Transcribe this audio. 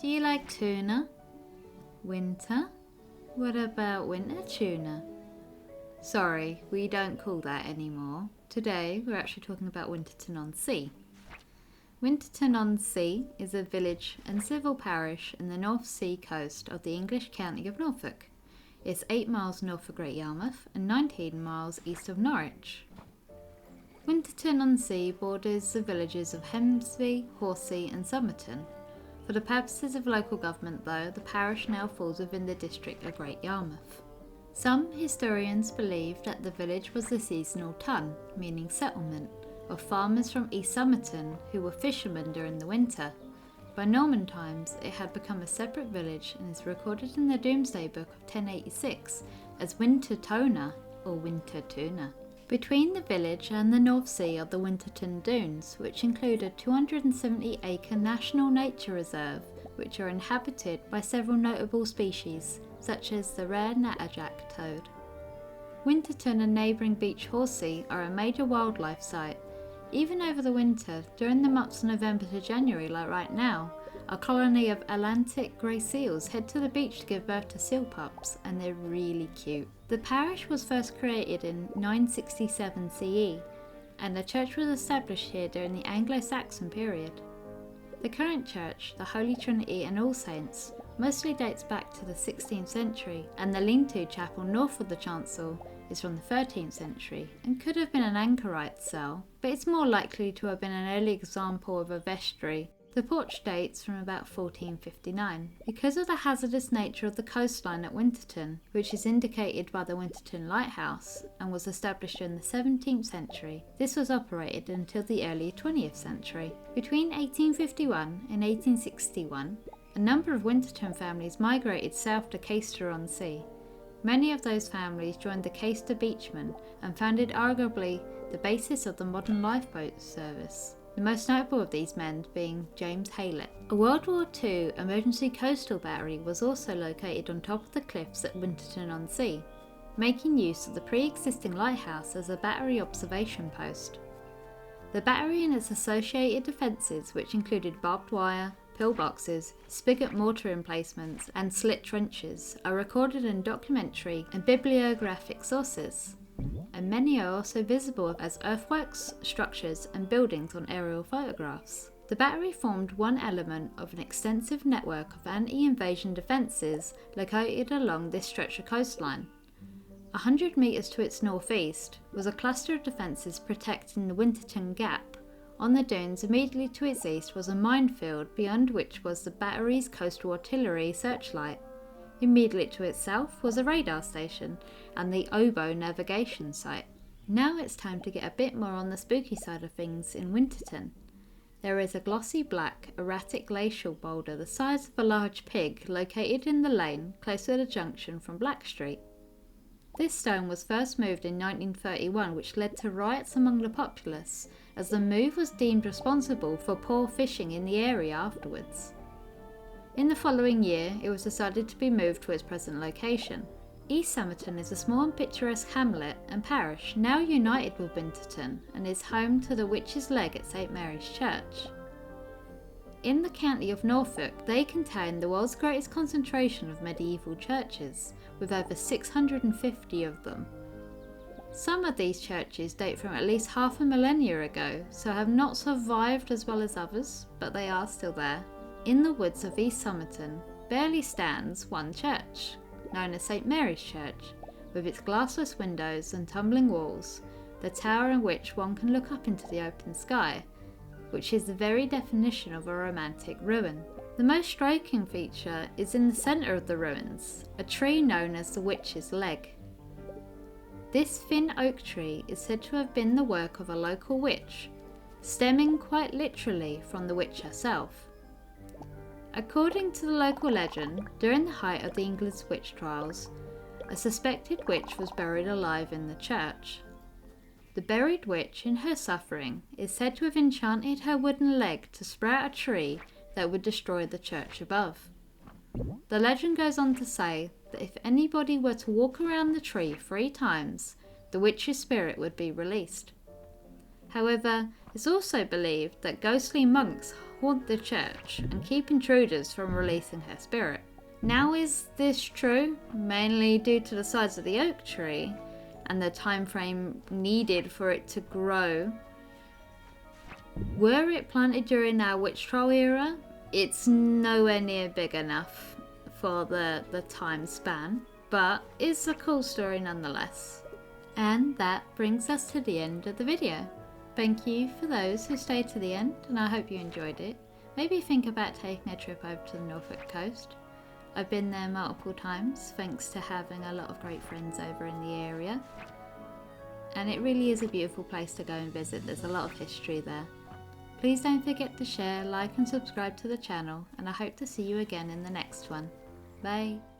Do you like tuna? Winter? What about winter tuna? Sorry, we don't call that anymore. Today we're actually talking about Winterton-on-Sea. Winterton-on-Sea is a village and civil parish in the North Sea coast of the English county of Norfolk. It's 8 miles north of Great Yarmouth and 19 miles east of Norwich. Winterton-on-Sea borders the villages of Hemsby, Horsey and Somerton. For the purposes of local government though, the parish now falls within the district of Great Yarmouth. Some historians believe that the village was the seasonal tun, meaning settlement, of farmers from East Somerton who were fishermen during the winter. By Norman times it had become a separate village and is recorded in the Domesday Book of 1086 as Wintertona or Wintertuna. Between the village and the North Sea are the Winterton Dunes, which include a 270-acre National Nature Reserve, which are inhabited by several notable species, such as the rare natterjack toad. Winterton and neighbouring beach Horsey are a major wildlife site. Even over the winter, during the months of November to January like right now, a colony of Atlantic grey seals head to the beach to give birth to seal pups, and they're really cute. The parish was first created in 967 CE, and the church was established here during the Anglo-Saxon period. The current church, the Holy Trinity and All Saints, mostly dates back to the 16th century, and the lean-to chapel north of the chancel is from the 13th century and could have been an anchorite cell, but it's more likely to have been an early example of a vestry. The porch dates from about 1459. Because of the hazardous nature of the coastline at Winterton, which is indicated by the Winterton Lighthouse and was established in the 17th century, this was operated until the early 20th century. Between 1851 and 1861, a number of Winterton families migrated south to Caister-on-Sea. Many of those families joined the Caister Beachmen and founded arguably the basis of the modern lifeboat service. The most notable of these men being James Haylett. A World War II emergency coastal battery was also located on top of the cliffs at Winterton-on-Sea, making use of the pre-existing lighthouse as a battery observation post. The battery and its associated defences, which included barbed wire, pillboxes, spigot mortar emplacements and slit trenches, are recorded in documentary and bibliographic sources, and many are also visible as earthworks, structures and buildings on aerial photographs. The battery formed one element of an extensive network of anti-invasion defences located along this stretch of coastline. 100 metres to its northeast was a cluster of defences protecting the Winterton Gap. On the dunes immediately to its east was a minefield, beyond which was the battery's coastal artillery searchlight. Immediately to its south was a radar station and the Obo navigation site. Now it's time to get a bit more on the spooky side of things in Winterton. There is a glossy black, erratic glacial boulder the size of a large pig located in the lane close to the junction from Black Street. This stone was first moved in 1931, which led to riots among the populace, as the move was deemed responsible for poor fishing in the area afterwards. In the following year, it was decided to be moved to its present location. East Somerton is a small and picturesque hamlet and parish now united with Winterton and is home to the Witch's Leg at St Mary's Church. In the county of Norfolk, they contain the world's greatest concentration of medieval churches, with over 650 of them. Some of these churches date from at least half a millennia ago, so have not survived as well as others, but they are still there. In the woods of East Somerton barely stands one church, known as St Mary's Church, with its glassless windows and tumbling walls, the tower in which one can look up into the open sky, which is the very definition of a romantic ruin. The most striking feature is in the centre of the ruins, a tree known as the Witch's Leg. This thin oak tree is said to have been the work of a local witch, stemming quite literally from the witch herself. According to the local legend, during the height of the English witch trials, a suspected witch was buried alive in the church. The buried witch, in her suffering, is said to have enchanted her wooden leg to sprout a tree that would destroy the church above. The legend goes on to say that if anybody were to walk around the tree 3 times, the witch's spirit would be released. However, it's also believed that ghostly monks haunt the church and keep intruders from releasing her spirit. Now, is this true? Mainly due to the size of the oak tree and the time frame needed for it to grow. Were it planted during our witch troll era, it's nowhere near big enough for the time span, but it's a cool story nonetheless. And that brings us to the end of the video. Thank you for those who stayed to the end, and I hope you enjoyed it. Maybe think about taking a trip over to the Norfolk coast. I've been there multiple times thanks to having a lot of great friends over in the area, and it really is a beautiful place to go and visit. There's a lot of history there. Please don't forget to share, like and subscribe to the channel, and I hope to see you again in the next one. Bye!